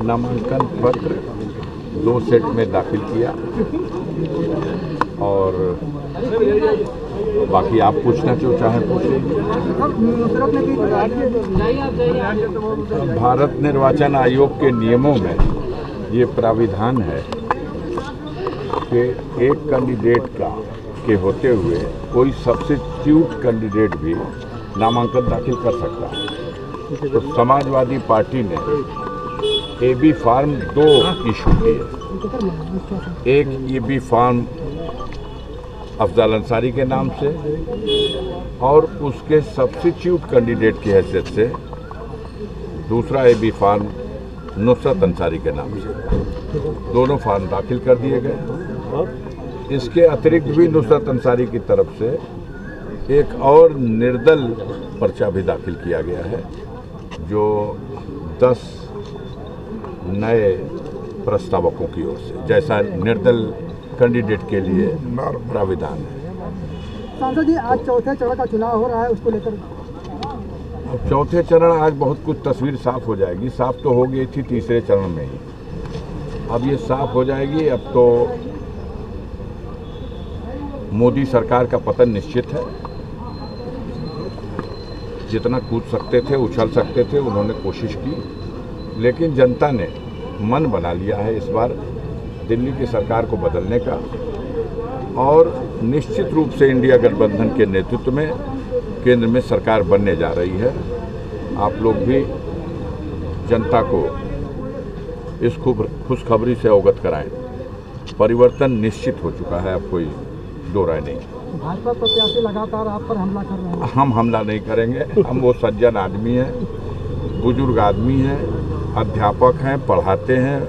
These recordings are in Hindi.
नामांकन पत्र 2 सेट में दाखिल किया और बाकी आप पूछना जो चाहे पूछिए। भारत निर्वाचन आयोग के नियमों में ये प्राविधान है कि एक कैंडिडेट के होते हुए कोई सब्स्टिट्यूट कैंडिडेट भी नामांकन दाखिल कर सकता है। तो समाजवादी पार्टी ने AB फॉर्म 2 इशू किए। एक AB फॉर्म अफजल अंसारी के नाम से और उसके सब्स्टिट्यूट कैंडिडेट की हैसियत से दूसरा AB फॉर्म नुसरत अंसारी के नाम से। दोनों फॉर्म दाखिल कर दिए गए। इसके अतिरिक्त भी नुसरत अंसारी की तरफ से एक और निर्दल पर्चा भी दाखिल किया गया है, जो 10 नए प्रस्तावकों की ओर से, जैसा निर्दल कैंडिडेट के लिए प्राविधान है। सांसद जी, आज चौथे चरण का चुनाव हो रहा है, उसको लेकर चौथे चरण आज बहुत कुछ तस्वीर साफ हो जाएगी। साफ तो हो गई थी तीसरे चरण में ही, अब ये साफ हो जाएगी। अब तो मोदी सरकार का पतन निश्चित है। जितना कूद सकते थे, उछल सकते थे, उन्होंने कोशिश की, लेकिन जनता ने मन बना लिया है इस बार दिल्ली की सरकार को बदलने का, और निश्चित रूप से इंडिया गठबंधन के नेतृत्व में केंद्र में सरकार बनने जा रही है। आप लोग भी जनता को इस खुशखबरी से अवगत कराएं। परिवर्तन निश्चित हो चुका है, अब कोई दो राय नहीं। भाजपा प्रत्याशी लगातार आप पर हमला कर रहे हैं। हम हमला नहीं करेंगे। हम वो सज्जन आदमी हैं, बुजुर्ग आदमी हैं, अध्यापक हैं, पढ़ाते हैं।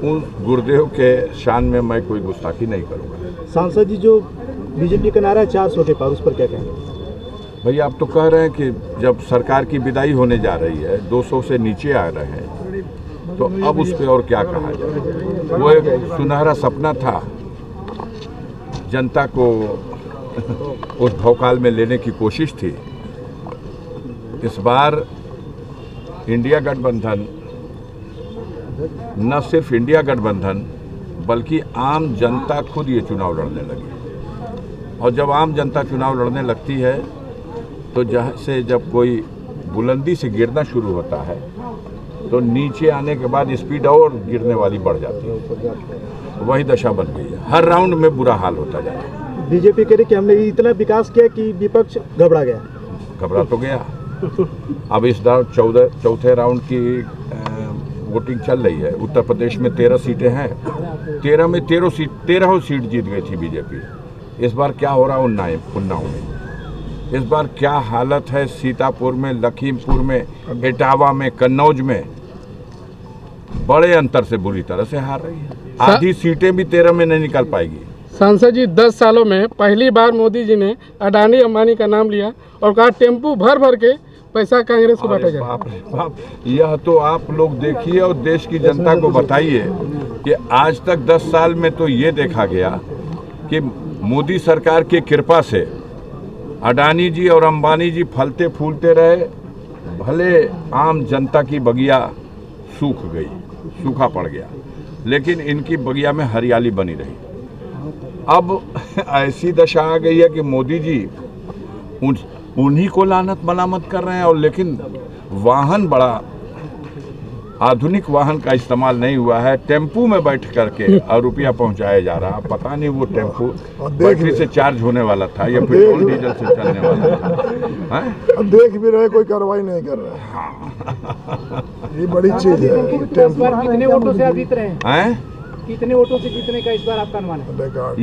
उन गुरुदेव के शान में मैं कोई गुस्ताखी नहीं करूँगा। सांसद जी, जो बीजेपी का नारा है 400 के पार, उस पर क्या कहेंगे? भैया, आप तो कह रहे हैं कि जब सरकार की विदाई होने जा रही है, 200 से नीचे आ रहे हैं, तो अब उस पर और क्या कहा जाए। वो एक सुनहरा सपना था, जनता को उस भौकाल में लेने की कोशिश थी। इस बार इंडिया गठबंधन, न सिर्फ इंडिया गठबंधन बल्कि आम जनता खुद ये चुनाव लड़ने लगी। और जब आम जनता चुनाव लड़ने लगती है तो जैसे जब कोई बुलंदी से गिरना शुरू होता है तो नीचे आने के बाद स्पीड और गिरने वाली बढ़ जाती है। वही दशा बन गई है। हर राउंड में बुरा हाल होता जा रहा है। बीजेपी कह रही कि हमने इतना विकास किया कि विपक्ष घबरा गया। घबरा तो गया। अब इस बार चौथे राउंड की वोटिंग चल रही है। उत्तर प्रदेश में 13 सीटें हैं। 13 में 13 सीट जीत गई थी बीजेपी। इस बार क्या हो रहा है उन्नाव में? इस बार क्या हालत है सीतापुर में, लखीमपुर में, इटावा में, कन्नौज में? बड़े अंतर से बुरी तरह से हार रही है। आधी सीटें भी 13 में नहीं निकल पाएगी। सांसद जी, 10 सालों में पहली बार मोदी जी ने अडानी अंबानी का नाम लिया और कहा टेम्पू भर भर के पैसा कांग्रेस को बांटा जाए। बाप रे बाप, यह तो आप लोग देखिए और देश की जनता को बताइए कि आज तक 10 साल में तो ये देखा गया कि मोदी सरकार की कृपा से अडानी जी और अंबानी जी फलते फूलते रहे, भले आम जनता की बगिया सूख गई, सूखा पड़ गया, लेकिन इनकी बगिया में हरियाली बनी रही। अब ऐसी दशा आ गई है कि मोदी जी उन्हीं को लानत मलामत कर रहे हैं, और लेकिन वाहन बड़ा आधुनिक वाहन का इस्तेमाल नहीं हुआ है। टेम्पू में बैठ करके और रुपया पहुंचाया जा रहा। पता नहीं वो टेम्पू बैटरी से चार्ज होने वाला था या पेट्रोल डीजल से चलने वाला था। अब देख भी रहे, कोई कार्रवाई नहीं कर रहा। हाँ। ये बड़ी चीज है। कितने वोटों से आप जीत रहे हैं? कितने वोटों से जीतने का इस बार आपका अनुमान है?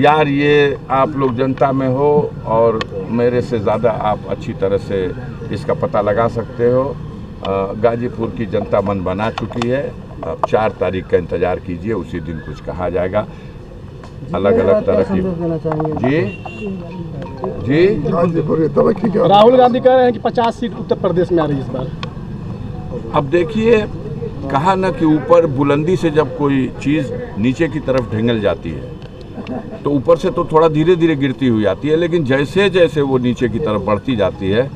यार, ये आप लोग जनता में हो और मेरे से ज़्यादा आप अच्छी तरह से इसका पता लगा सकते हो। गाजीपुर की जनता मन बना चुकी है। अब 4 तारीख का इंतजार कीजिए, उसी दिन कुछ कहा जाएगा। अलग अलग तरह की जी राहुल गांधी कह रहे हैं कि 50 सीट उत्तर प्रदेश में आ रही है इस बार। अब देखिए, कहा ना कि ऊपर बुलंदी से जब कोई चीज़ नीचे की तरफ ढेंगल जाती है तो ऊपर से तो थोड़ा धीरे धीरे गिरती हुई आती है, लेकिन जैसे जैसे वो नीचे की तरफ बढ़ती जाती है